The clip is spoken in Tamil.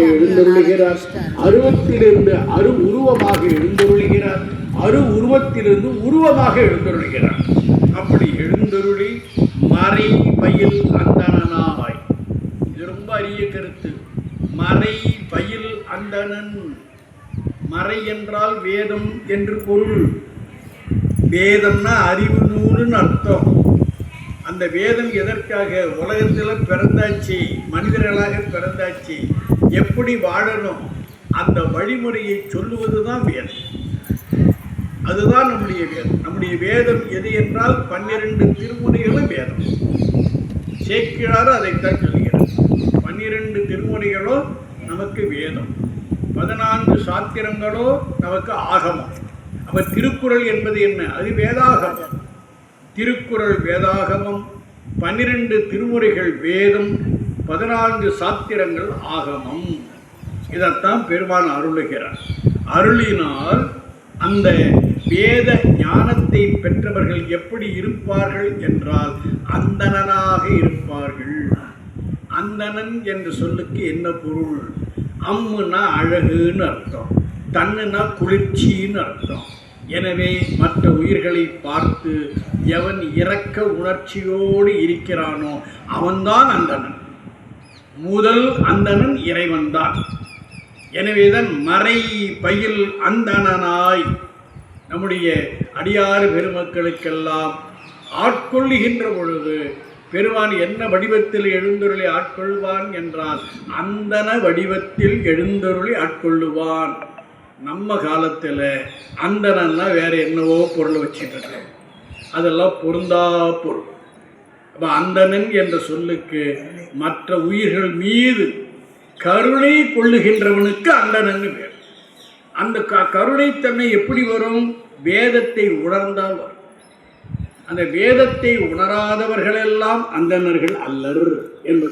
எழுந்தருளுகிறார். அருவத்திலிருந்து அரு உருவமாக எழுந்தருளுகிறார். அரு உருவத்திலிருந்து உருவமாக எழுந்தருளுகிறார். அப்படி எழுந்தருளி மறை பயில் அந்தணனாய், இது ரொம்ப அரிய கருத்து. மறை பயில் அந்தணன், மறை என்றால் வேதம் என்று பொருள். வேதம்னா அறிவு நூலுன்னு அர்த்தம். அந்த வேதம் எதற்காக? உலகத்தில் பிறந்தாச்சு, மனிதர்களாக பிறந்தாச்சு, எப்படி வாழணும் அந்த வழிமுறையை சொல்லுவது தான் வேதம். அதுதான் நம்முடைய வேதம். நம்முடைய வேதம் எது என்றால் 12 திருமுறைகளும் வேதம். சேக்கிழார் அதைத்தான் சொல்கிறார். 12 திருமுறைகளோ நமக்கு வேதம், 14 சாத்திரங்களோ நமக்கு ஆகமம். அப்ப திருக்குறள் என்பது என்ன? அது வேதாகமம். திருக்குறள் வேதாகமம், 12 திருமுறைகள் வேதம், 14 சாத்திரங்கள் ஆகமம். இதைத்தான் பெருமான் அருளுகிறார். அருளினால் அந்த வேத ஞானத்தை பெற்றவர்கள் எப்படி இருப்பார்கள் என்றால் அந்தணனாக இருப்பார்கள். அந்தணன் என்ற சொல்லுக்கு என்ன பொருள்? அம்முனா அழகுன்னு அர்த்தம், தன்னுனா குளிர்ச்சின்னு அர்த்தம். எனவே மற்ற உயிர்களை பார்த்து எவன் இரக்க உணர்ச்சியோடு இருக்கிறானோ அவன்தான் அந்தணன். முதல் அந்தணன் இறைவன்தான். எனவேதான் மறை பயில் அந்தணனாய் நம்முடைய அடியார் பெருமக்களுக்கெல்லாம் ஆட்கொள்ளுகின்ற பொழுது பெருமான் என்ன வடிவத்தில் எழுந்தருளி ஆட்கொள்வான் என்றால் அந்தண வடிவத்தில் எழுந்தருளி ஆட்கொள்ளுவான். நம்ம காலத்தில் அந்தணன்னா வேறு என்னவோ பொருளை வச்சுட்டு அதெல்லாம் பொருந்தா பொருள். அப்போ அந்தணன் என்ற சொல்லுக்கு மற்ற உயிர்கள் மீது கருணை கொள்ளுகின்றவனுக்கு அந்தணன் வேறு. அந்த கருணைத்தன்மை எப்படி வரும்? வேதத்தை உணர்ந்தால் வரும். அந்த வேதத்தை உணராதவர்களெல்லாம் அந்தணர்கள் அல்லர் என்பது